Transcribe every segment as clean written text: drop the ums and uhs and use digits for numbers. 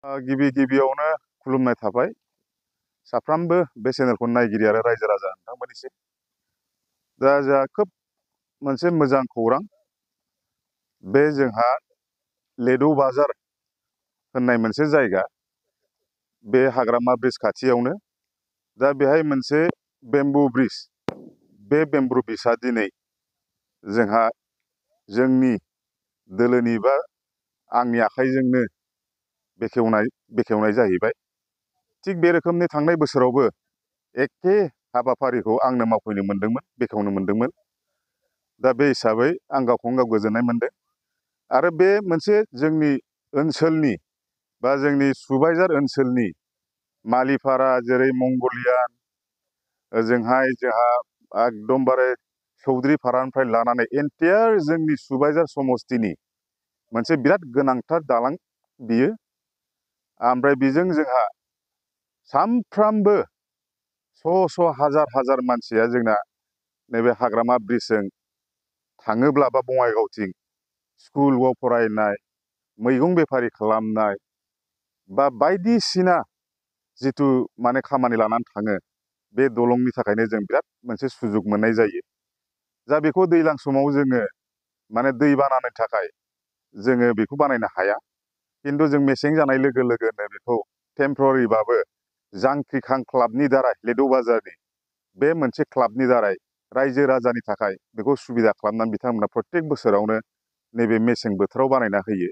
गिबि गिबियावनो खुलुमनाय थाबाय साफ्रोमबो बे चेनेलखौ नायगिरि आरो रायजो राजा नोंथांमोननिसिम। दा जोंहा खोब मोनसे मोजां खौरां, बे जोंहा लेडौ बाजार होननाय मोनसे जायगा, बे हाग्रामा ब्रिज खाथियावनो। दा बेहाय मोनसे बेम्बु ब्रिज, बे बेम्बु ब्रिजआ दिनै जोंहा जोंनि दोलोनि बा आंनि आखाइजोंनो बेखेवनाय जाहैबाय। थिग बे रोखोमनि थांनाय बोसोरावबो एखे हाबाफारिखौ आंनो मावफैनो मोन्दोंमोन, बेखेवनो मोन्दोंमोन। दा बे हिसाबै आं गावखौनो गाव गोजोननाय मोन्दों। आरो बे मोनसे जोंनि ओनसोलनि बा जोंनि सुबाइजार ओनसोलनि मालिपारा, जेरै मंगलियान, ओजोंहाय जोंहा एकदमबारे चौधुरीपारानिफ्राय लानानै एन्टायार जोंनि सुबाइजार समस्तिनि मोनसे बिराद गोनांथार दालां बियो। ओमफ्राय बेजों जोंहा सानफ्रामबो श' हाजार हाजार मानसिया जोंना नैबे हाग्रामा ब्रिजजों थाङोब्ला बा बङाइगावथिं स्कुलाव फरायनाय, मैगं बेफारि खालामनाय बा बायदिसिना जिथु माने खामानि लानानै थाङो, बे दलंनि थाखायनो जों बिराद मोनसे सुजुग मोननाय जायो। दा बेखौ दैज्लां समाव जोङो माने दै बानानि थाखाय जोङो बेखौ बानायनो हाया, खिन्थु जों मेसें जानाय लोगो लोगोनो बेखौ टेम्परारिबाबो जांख्रिखां क्लाबनि दारै, लेडौ बाजारनि बे मोनसे क्लाबनि दारै रायजो राजानि थाखाय बेखौ सुबिदा खालामनानै बिथांमोना प्रत्येक बोसोरावनो नैबे मेसें बोथोराव बानायना होयो।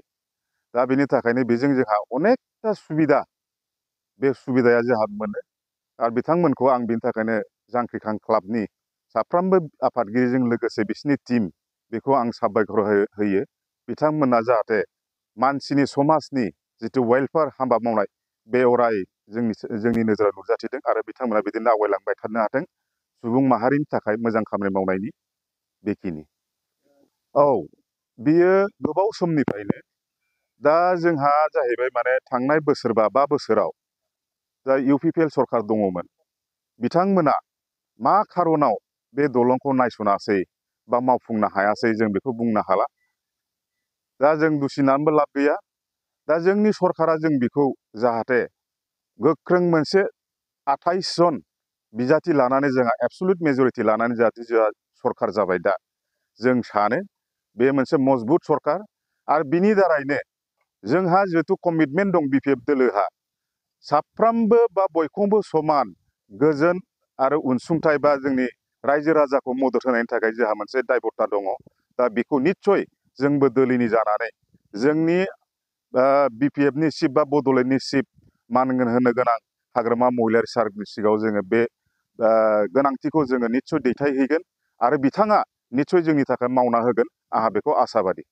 दा बेनि थाखायनो बेजों जोंहा अनेकथा सुबिदा, बे सुबिदाया जोंहा मोनो। आरो बिथांमोनखौ आं बिनि थाखायनो जांख्रिखां क्लाबनि साफ्रोमबो आफादगिरिजों लोगोसे बिसिनि टिम, बेखौ आं साबायखर होयो। बिथांमोना जाहाथे मानसिनि समाजनि जिथु वेलफेयार हाबा मावनाय, बे अराय जोंनि नोजोराव नुजाथिदों आरो बिथांमोना बिदिनो आवगायलांबाय थानो हाथों, सुबुं माहारिनि थाखाय मोजां खामानि मावनायनि बेखिनि। औ, बियो गोबाव समनिफ्रायनो। दा जोंहा जाहैबाय माने थांनाय बोसोरबा 5 बोसोराव दा UPPL सरखार दङमोन, बिथांमोना मा खारनाव बे दलंखौ नायसनासै बा मावफुंनो हायासै जों बेखौ बुंनो हाला। दा जों दुसिनानैबो लाब गैया। दा जोंनि सरकारा जों बेखौ जाहाथे गोख्रों मोनसे 28 जन बिजाथि लानानै, जोंहा एबसुलुट मेजरिटि लानानै जाहाथे जोंहा सरकार जाबाय। दा जों सानो बे मोनसे मजबुत सरकार, आरो बिनि दारैनो जोंहा जिहेतु कमिटमेन्ट दं BPF दोलोहा, साफ्रोमबो बा बयखौबो समान गोजोन आरो अनसुंथाइ बा जोंनि रायजो राजाखौ मदद होनायनि थाखाय जोंहा मोनसे दायब'था दङ। दा बेखौ निस्सय जोंबो दोलोनि जानानै जोंनि BPFनि चिफ बा बड'लेण्डनि चिफ मान होनो गोनां हाग्रामा महिलारि सारनि सिगाङाव जोङो बे गोनांथिखौ जोङो निस्सय दैथायहैगोन, आरो बिथाङा निस्सय जोंनि थाखाय मावना होगोन, आंहा बेखौ आसाबादि।